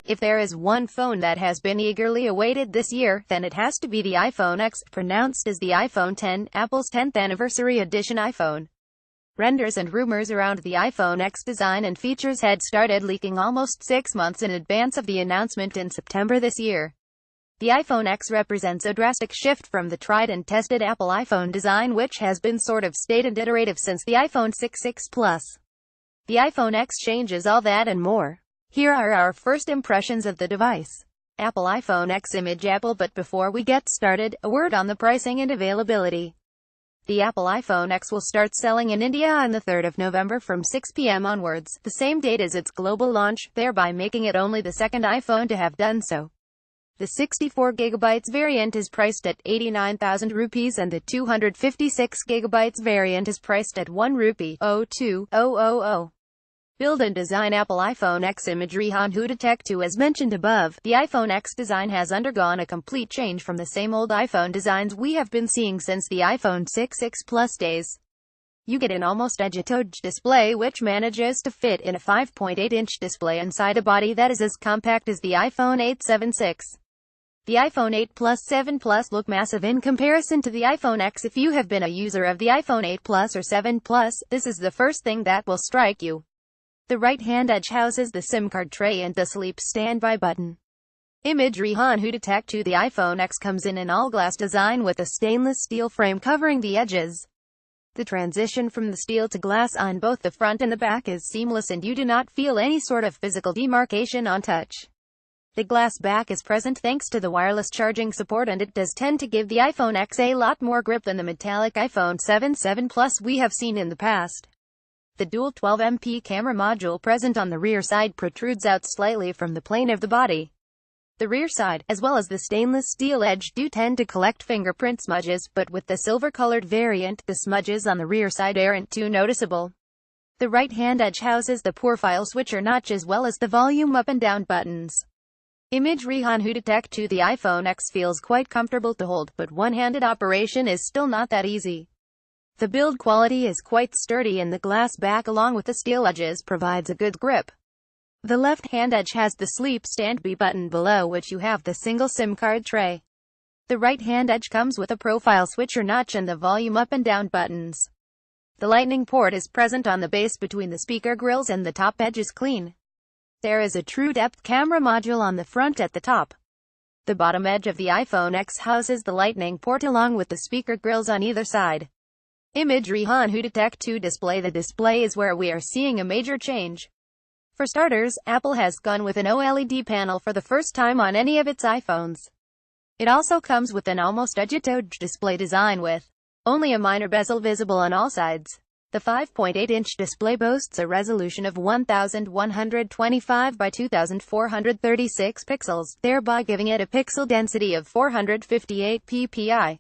If there is one phone that has been eagerly awaited this year, then it has to be the iPhone X, pronounced as the iPhone X, Apple's 10th anniversary edition iPhone. Renders and rumors around the iPhone X design and features had started leaking almost 6 months in advance of the announcement in September this year. The iPhone X represents a drastic shift from the tried and tested Apple iPhone design, which has been sort of staid and iterative since the iPhone 6 Plus. The iPhone X changes all that and more. Here are our first impressions of the device. Apple iPhone X image. Apple. But before we get started, a word on the pricing and availability. The Apple iPhone X will start selling in India on the 3rd of November from 6 p.m. onwards, the same date as its global launch, thereby making it only the second iPhone to have done so. The 64GB variant is priced at 89,000 rupees and the 256GB variant is priced at 1 rupee, 02,000. Build and design. Apple iPhone X imagery. On Who Detect 2. As mentioned above, the iPhone X design has undergone a complete change from the same old iPhone designs we have been seeing since the iPhone 6 Plus days. You get an almost edge-to-edge display which manages to fit in a 5.8-inch display inside a body that is as compact as the iPhone 8 7/6. The iPhone 8 Plus 7 Plus look massive in comparison to the iPhone X. If you have been a user of the iPhone 8 Plus or 7 Plus, this is the first thing that will strike you. The right-hand edge houses the SIM card tray and the sleep standby button. Imagery. On Who Detect 2. The iPhone X comes in an all-glass design with a stainless steel frame covering the edges. The transition from the steel to glass on both the front and the back is seamless and you do not feel any sort of physical demarcation on touch. The glass back is present thanks to the wireless charging support, and it does tend to give the iPhone X a lot more grip than the metallic iPhone 7 Plus we have seen in the past. The dual 12MP camera module present on the rear side protrudes out slightly from the plane of the body. The rear side, as well as the stainless steel edge, do tend to collect fingerprint smudges, but with the silver-colored variant, the smudges on the rear side aren't too noticeable. The right-hand edge houses the profile switcher notch as well as the volume up and down buttons. Imagery. On Who Detect 2. The iPhone X feels quite comfortable to hold, but one-handed operation is still not that easy. The build quality is quite sturdy and the glass back along with the steel edges provides a good grip. The left-hand edge has the sleep standby button below which you have the single SIM card tray. The right-hand edge comes with a profile switcher notch and the volume up and down buttons. The lightning port is present on the base between the speaker grills and the top edge is clean. There is a true depth camera module on the front at the top. The bottom edge of the iPhone X houses the lightning port along with the speaker grills on either side. Imagery. On Who Detect 2. Display. The display is where we are seeing a major change. For starters, Apple has gone with an OLED panel for the first time on any of its iPhones. It also comes with an almost edge-to-edge display design with only a minor bezel visible on all sides. The 5.8-inch display boasts a resolution of 1125 by 2436 pixels, thereby giving it a pixel density of 458 ppi.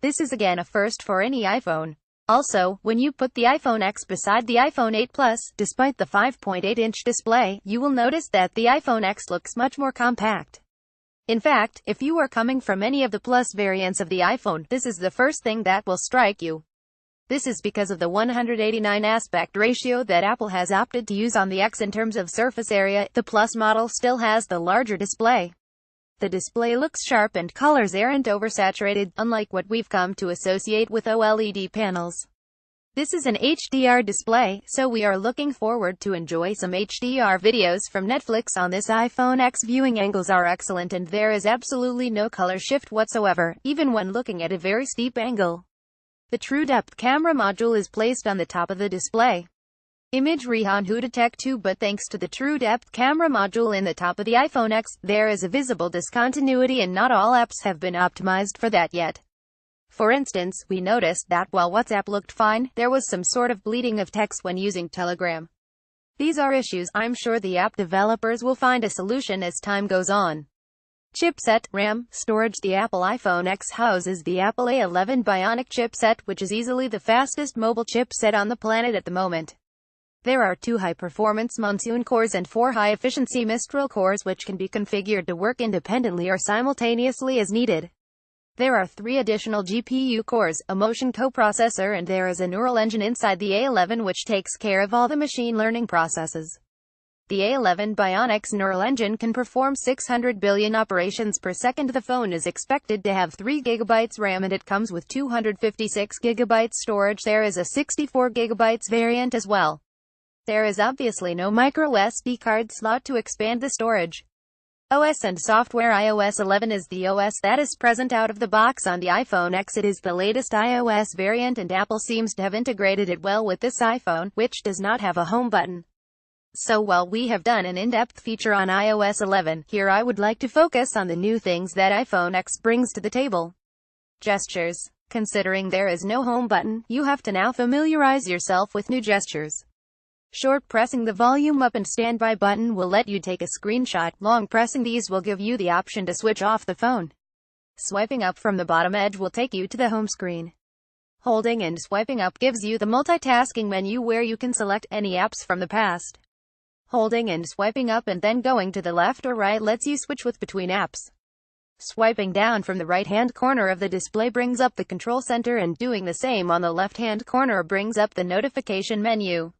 This is again a first for any iPhone. Also, when you put the iPhone X beside the iPhone 8 Plus, despite the 5.8-inch display, you will notice that the iPhone X looks much more compact. In fact, if you are coming from any of the Plus variants of the iPhone, this is the first thing that will strike you. This is because of the 189 aspect ratio that Apple has opted to use on the X in terms of surface area. The Plus model still has the larger display. The display looks sharp and colors aren't oversaturated, unlike what we've come to associate with OLED panels. This is an HDR display, so we are looking forward to enjoy some HDR videos from Netflix on this iPhone X. Viewing angles are excellent and there is absolutely no color shift whatsoever, even when looking at a very steep angle. The True Depth camera module is placed on the top of the display. Imagery. On Who Detect 2. But thanks to the True Depth camera module in the top of the iPhone X, there is a visible discontinuity and not all apps have been optimized for that yet. For instance, we noticed that while WhatsApp looked fine, there was some sort of bleeding of text when using Telegram. These are issues I'm sure the app developers will find a solution as time goes on. Chipset, RAM, storage. The Apple iPhone X houses the Apple A11 Bionic chipset, which is easily the fastest mobile chipset on the planet at the moment. There are 2 high-performance Monsoon cores and 4 high-efficiency Mistral cores which can be configured to work independently or simultaneously as needed. There are 3 additional GPU cores, a motion coprocessor, and there is a neural engine inside the A11 which takes care of all the machine learning processes. The A11 Bionics neural engine can perform 600 billion operations per second. The phone is expected to have 3 GB RAM and it comes with 256 GB storage. There is a 64 GB variant as well. There is obviously no micro SD card slot to expand the storage. OS and software. iOS 11 is the OS that is present out of the box on the iPhone X. It is the latest iOS variant and Apple seems to have integrated it well with this iPhone, which does not have a home button. So while we have done an in-depth feature on iOS 11, here I would like to focus on the new things that iPhone X brings to the table. Gestures. Considering there is no home button, you have to now familiarize yourself with new gestures. Short pressing the volume up and standby button will let you take a screenshot. Long pressing these will give you the option to switch off the phone. Swiping up from the bottom edge will take you to the home screen. Holding and swiping up gives you the multitasking menu where you can select any apps from the past. Holding and swiping up and then going to the left or right lets you switch between apps. Swiping down from the right-hand corner of the display brings up the control center and doing the same on the left-hand corner brings up the notification menu.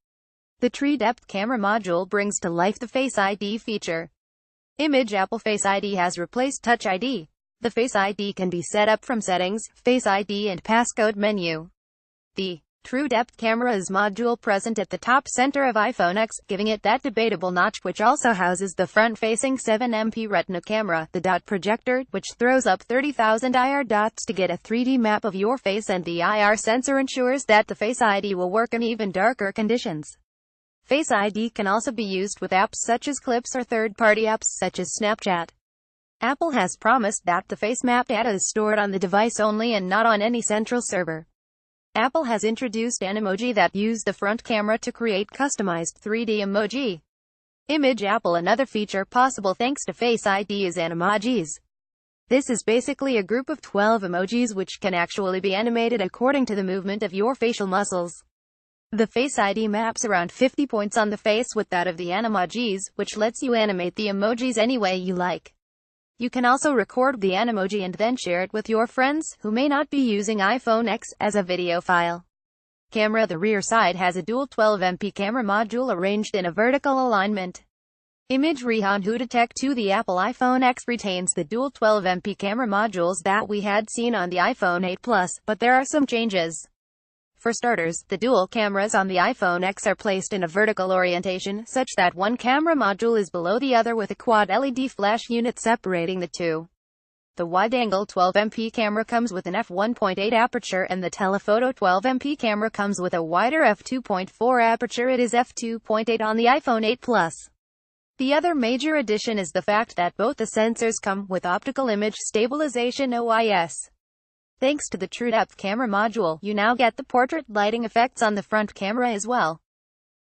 The True Depth Camera Module brings to life the Face ID feature. Image. Apple Face ID has replaced Touch ID. The Face ID can be set up from Settings, Face ID and Passcode menu. The True Depth Camera is module present at the top center of iPhone X, giving it that debatable notch which also houses the front-facing 7MP Retina camera, the dot projector, which throws up 30,000 IR dots to get a 3D map of your face, and the IR sensor ensures that the Face ID will work in even darker conditions. Face ID can also be used with apps such as Clips or third-party apps such as Snapchat. Apple has promised that the face map data is stored on the device only and not on any central server. Apple has introduced an emoji that use the front camera to create customized 3D emoji. Image. Apple. Another feature possible thanks to Face ID is Animojis. This is basically a group of 12 emojis which can actually be animated according to the movement of your facial muscles. The Face ID maps around 50 points on the face with that of the Animojis, which lets you animate the emojis any way you like. You can also record the Animoji and then share it with your friends, who may not be using iPhone X, as a video file. Camera. The rear side has a dual 12MP camera module arranged in a vertical alignment. Image. Rehan Who Detect 2. The Apple iPhone X retains the dual 12MP camera modules that we had seen on the iPhone 8 Plus, but there are some changes. For starters, the dual cameras on the iPhone X are placed in a vertical orientation, such that one camera module is below the other with a quad LED flash unit separating the two. The wide-angle 12MP camera comes with an f1.8 aperture and the telephoto 12MP camera comes with a wider f2.4 aperture. It is f2.8 on the iPhone 8 Plus. The other major addition is the fact that both the sensors come with optical image stabilization (OIS). Thanks to the True Depth Camera Module, you now get the portrait lighting effects on the front camera as well.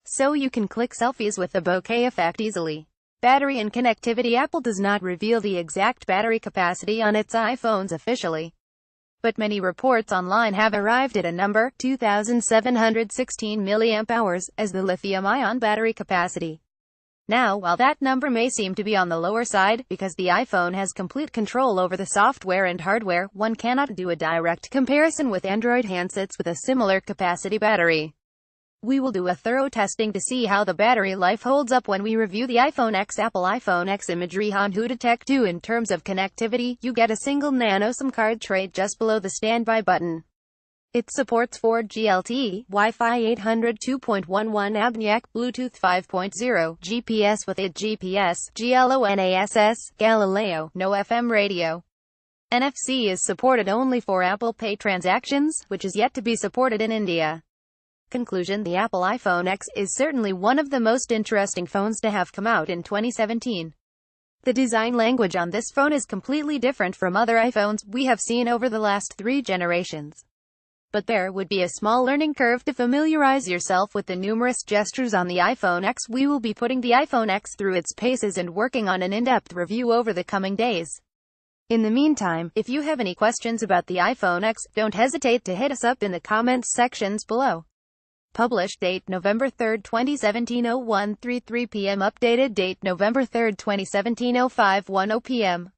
So you can click selfies with the bokeh effect easily. Battery and connectivity. Apple does not reveal the exact battery capacity on its iPhones officially, but many reports online have arrived at a number, 2,716 mAh, as the lithium-ion battery capacity. Now, while that number may seem to be on the lower side, because the iPhone has complete control over the software and hardware, one cannot do a direct comparison with Android handsets with a similar capacity battery. We will do a thorough testing to see how the battery life holds up when we review the iPhone X. Apple iPhone X Image. Rehan Who Detect 2. In terms of connectivity, you get a single nano SIM card tray just below the standby button. It supports 4G LTE, Wi-Fi 802.11 ABNIAC, Bluetooth 5.0, GPS with it, GPS, GLONASS, Galileo, no FM radio. NFC is supported only for Apple Pay transactions, which is yet to be supported in India. Conclusion. The Apple iPhone X is certainly one of the most interesting phones to have come out in 2017. The design language on this phone is completely different from other iPhones we have seen over the last 3 generations. But there would be a small learning curve to familiarize yourself with the numerous gestures on the iPhone X. We will be putting the iPhone X through its paces and working on an in-depth review over the coming days. In the meantime, if you have any questions about the iPhone X, don't hesitate to hit us up in the comments sections below. Published date November 3, 2017, 01:33 p.m. Updated date November 3, 2017, 05:10 p.m.